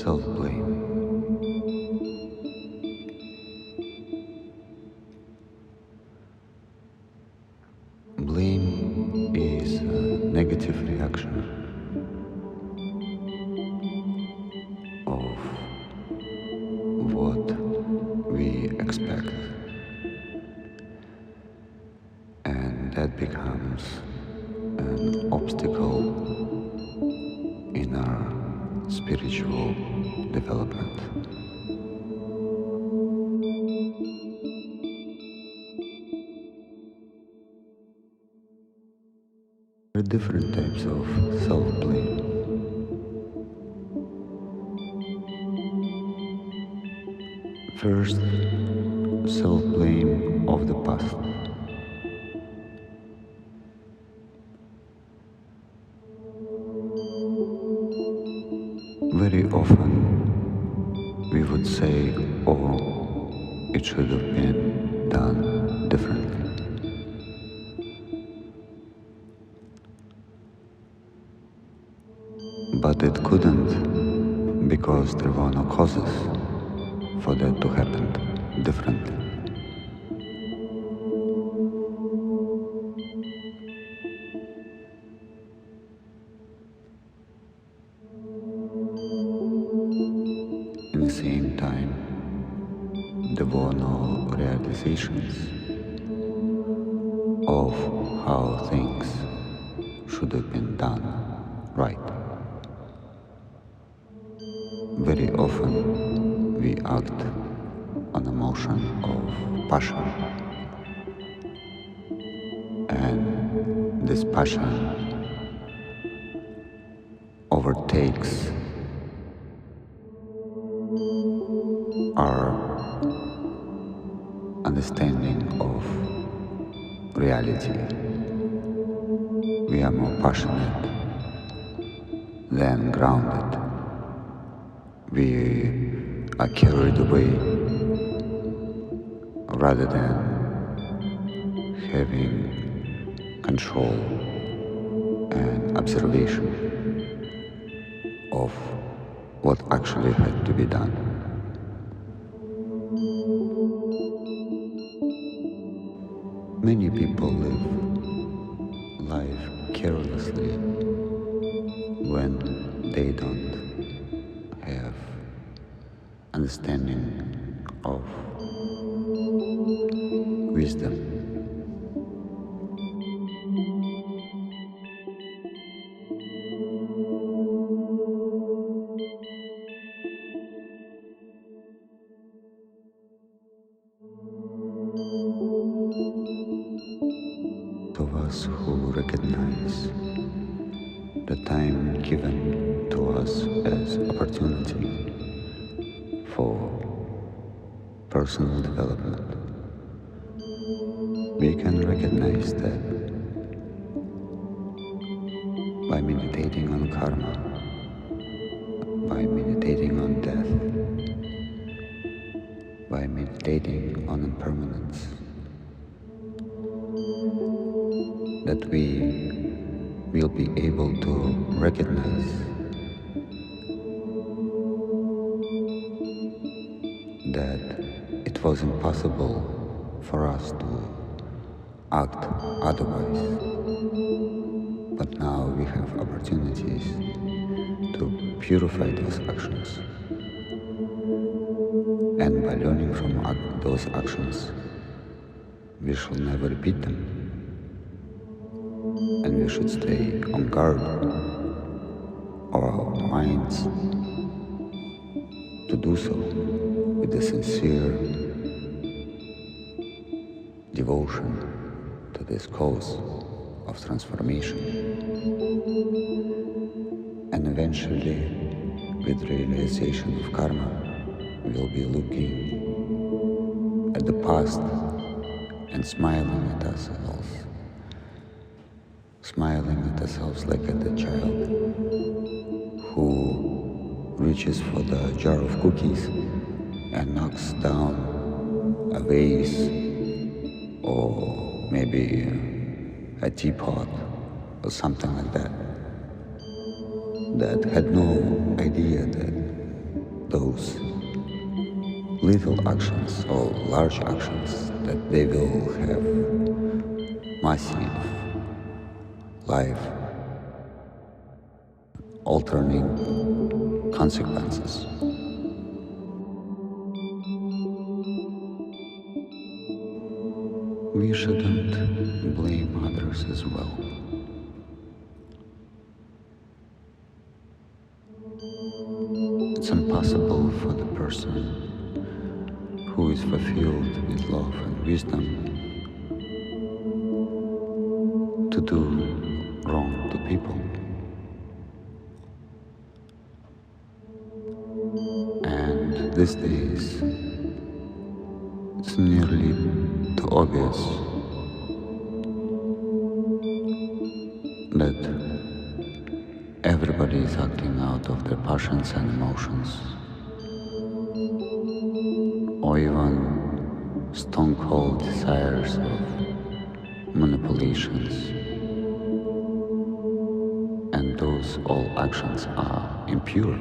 self-blame. Blame is a negative reaction of what we expect, and that becomes an obstacle in our spiritual development. There are different types of self-blame. First, self-blame of the past. Very often we would say, oh, it should have been done differently. But it couldn't because there were no causes for that to happen differently. In the same time, there were no realizations of how things should have been done right. Very often we act on emotion of passion, and this passion overtakes our understanding of reality. We are more passionate than grounded. We are carried away rather than having control and observation of what actually had to be done. Many people live life carelessly when they don't have understanding of wisdom. Of us who recognize the time given to us as opportunity for personal development, we can recognize that by meditating on karma, by meditating on death, by meditating on impermanence, that we will be able to recognize that it was impossible for us to act otherwise. But now we have opportunities to purify those actions. And by learning from those actions, we shall never repeat them. And we should stay on guard our minds to do so with a sincere devotion to this cause of transformation. And eventually, with realization of karma, we'll be looking at the past and smiling at ourselves. Smiling at ourselves like at a child who reaches for the jar of cookies and knocks down a vase or maybe a teapot or something like that, that had no idea that those little actions or large actions, that they will have massive life altering consequences. We shouldn't blame others as well. It's impossible for the person who is fulfilled with love and wisdom to do wrong to people. And these days, it's nearly too obvious that everybody is acting out of their passions and emotions, or even stone-cold desires of manipulations. And those all actions are impure.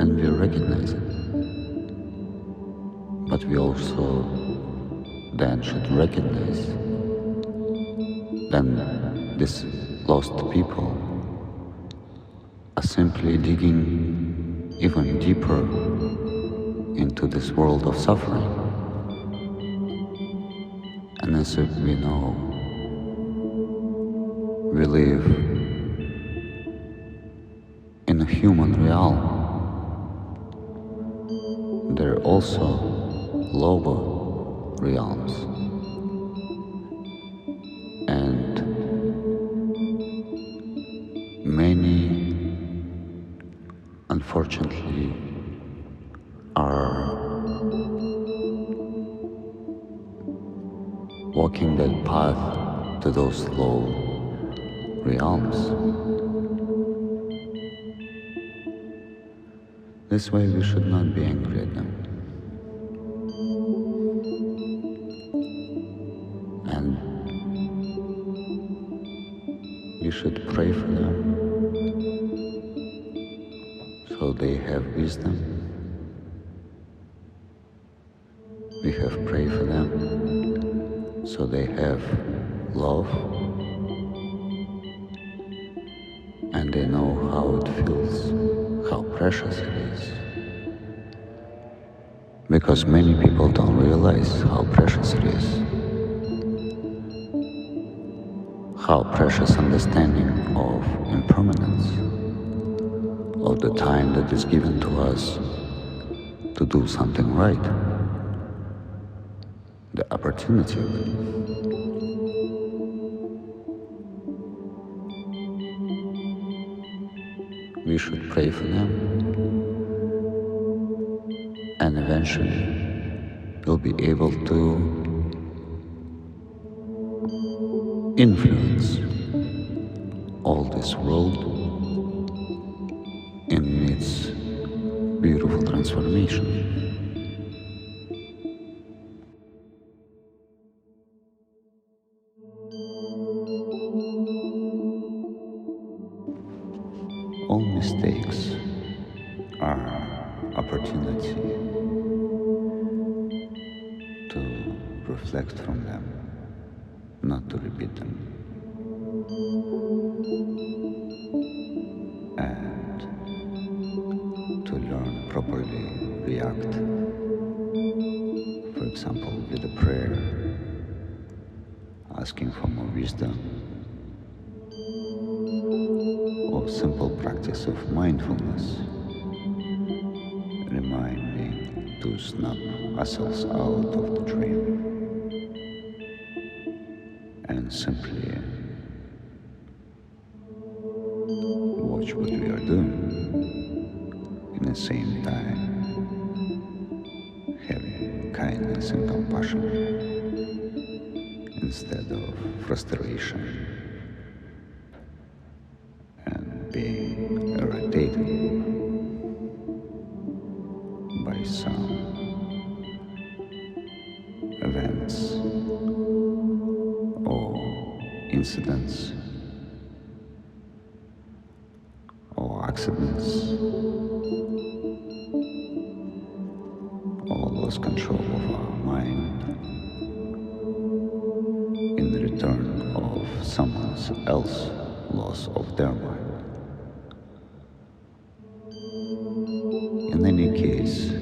And we recognize it. But we also then should recognize then these lost people are simply digging even deeper into this world of suffering. And as we know, we live in a human realm. There are also lower realms. And many, unfortunately, are walking that path to those low realms. This way we should not be angry at them. And we should pray for them so they have wisdom. We have prayed for them so they have love, and they know how it feels, how precious it is. Because many people don't realize how precious it is. How precious understanding of impermanence, of the time that is given to us to do something right, the opportunity of it. We should pray for them, and eventually we'll be able to influence all this world in its beautiful transformation. All mistakes are opportunity to reflect from them, not to repeat them. And to learn properly react. For example, with a prayer, asking for more wisdom, or simple practice of mindfulness, reminding to snap ourselves out of the dream and simply watch what we are doing, in the same time having kindness and compassion instead of frustration and being irritated by some events or incidents or accidents, all lost control of our mind in return of someone else loss of their mind. In any case,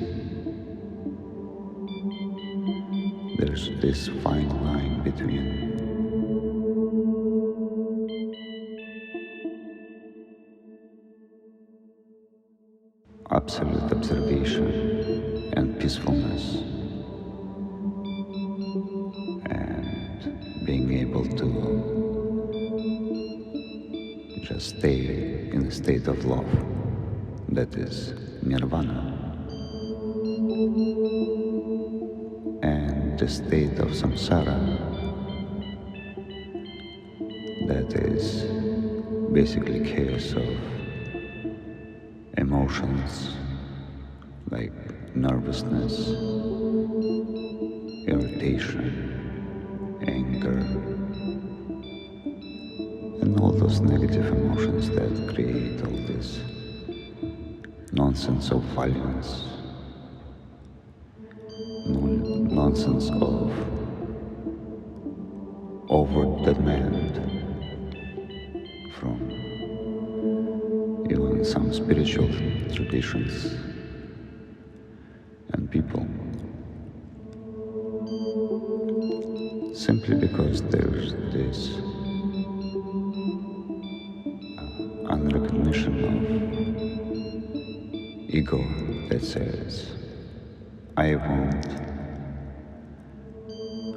there's this fine line between absolute observation and peacefulness, and being able to just stay in a state of love, that is nirvana, and the state of samsara, that is basically chaos of emotions like nervousness, irritation, anger, and all those negative emotions that create all this nonsense of violence, nonsense of over-demand from even some spiritual traditions and people, simply because there's this unrecognition of ego that says, I want,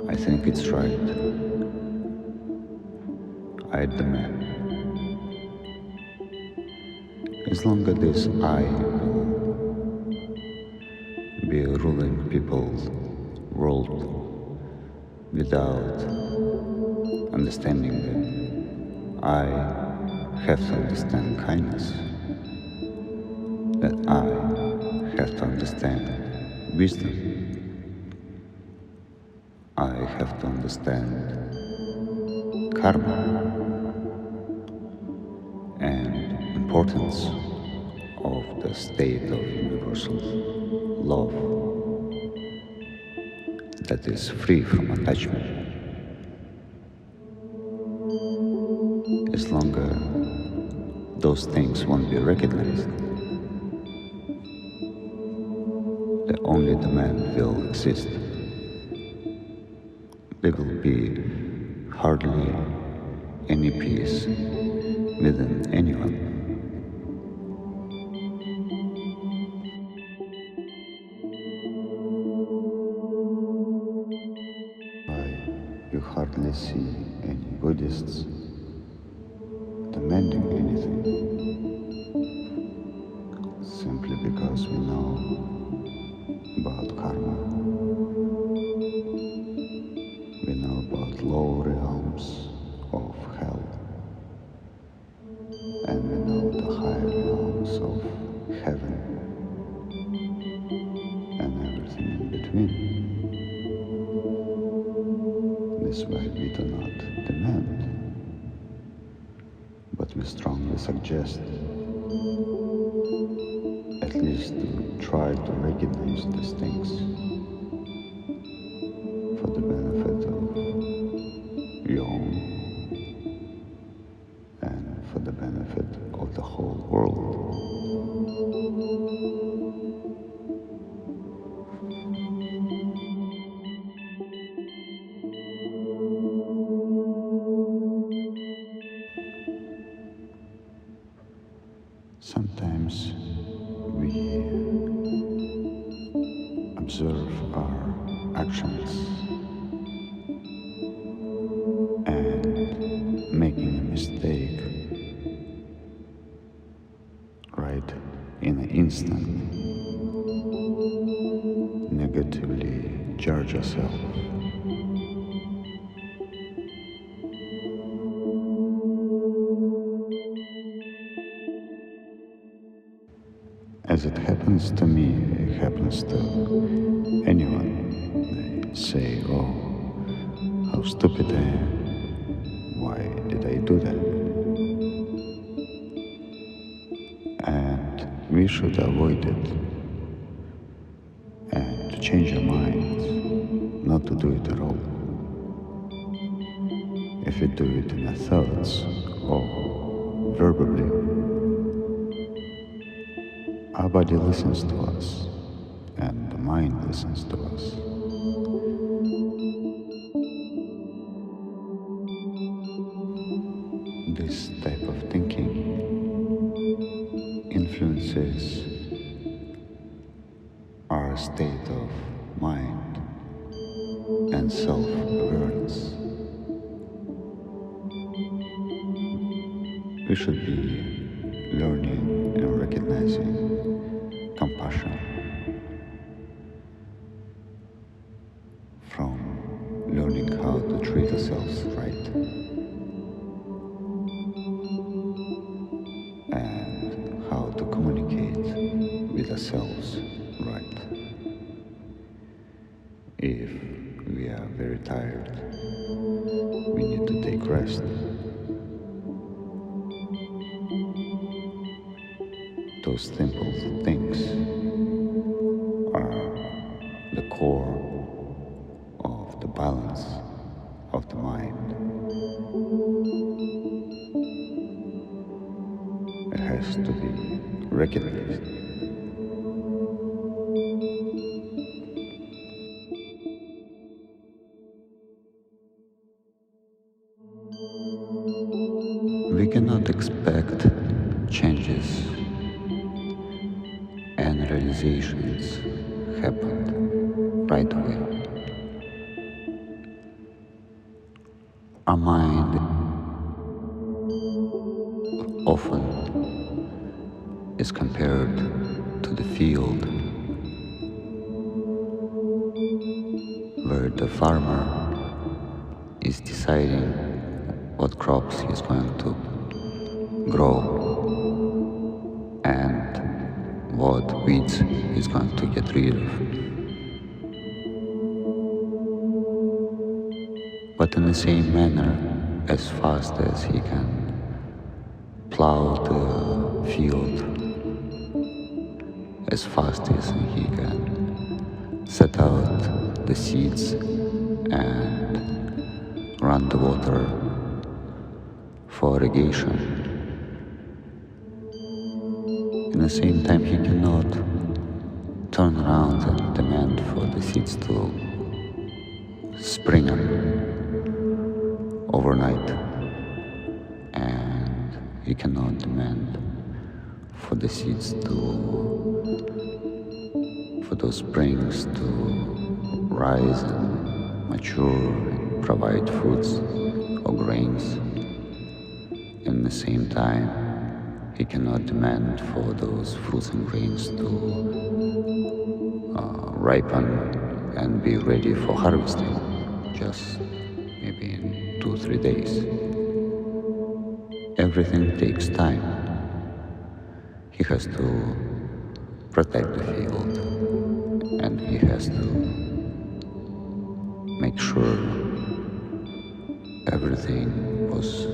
I think it's right, I demand. As long as this I will be ruling people's world without understanding that I have to understand kindness, that I have to understand wisdom, I have to understand karma and importance of the state of universal love that is free from attachment. As long as those things won't be recognized, the only demand will exist. There will be hardly any peace within anyone. You hardly see any Buddhists demanding anything, simply because we know about karma, we know about low realms of hell, and we know the higher realms of heaven and everything in between. This way we do not demand, but we strongly suggest at least to try to recognize these things for the benefit of your own and for the benefit of the whole world. Sometimes we observe our actions and making a mistake right in an instant negatively judge ourselves. As it happens to me, it happens to anyone. They say, oh, how stupid I am. Why did I do that? we should avoid it and to change our minds not to do it at all. If we do it in our thoughts or verbally, our body listens to us and the mind listens to us. This type of thinking influences our state of mind and self-awareness. We should be learning and recognizing compassion from learning how to treat ourselves right and how to communicate with ourselves right. If we are very tired, we need to take rest. Those simple things are the core of the balance of the mind. It has to be recognized. We cannot expect changes and realizations happen right away. Our mind often is compared to the field where the farmer is deciding what crops he's going to grow and what weeds he's going to get rid of. But in the same manner, as fast as he can plow the field, as fast as he can set out the seeds and run the water for irrigation, in the same time he cannot turn around and demand for the seeds to spring up overnight, and he cannot demand for the seeds for those springs to rise and mature and provide fruits or grains. In the same time, he cannot demand for those fruits and grains to ripen and be ready for harvesting just maybe in 2-3 days. Everything takes time. He has to protect the field, and he has to make sure everything was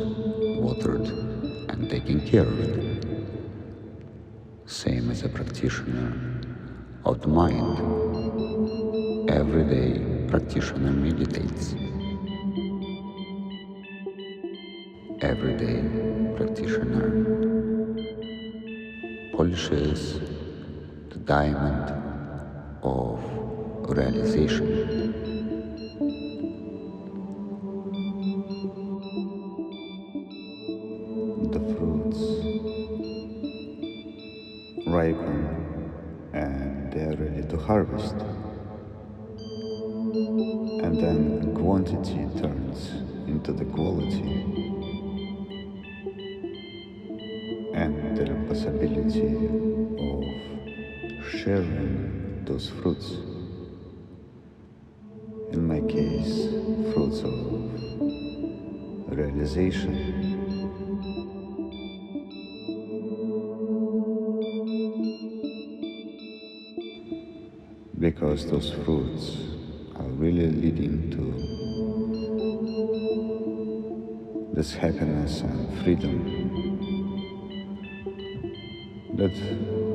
watered and taken care of it. Same as a practitioner of the mind. Every day practitioner meditates. Every day practitioner polishes the diamond of realization. The fruits ripen and they are ready to harvest. And then quantity turns into the quality. And the possibility of sharing those fruits. In my case, fruits of realization. Because those fruits are really leading to this happiness and freedom that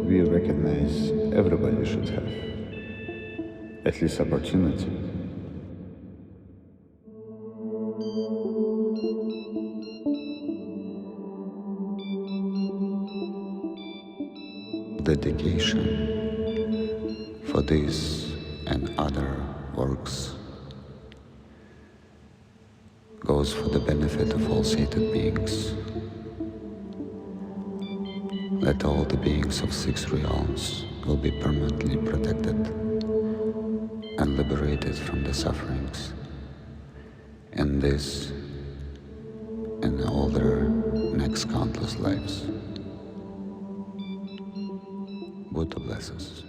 we recognize everybody should have, at least opportunity. Dedication for this and other works goes for the benefit of all sated beings. That all the beings of 6 realms will be permanently protected and liberated from the sufferings in this and all their next countless lives. Buddha bless us.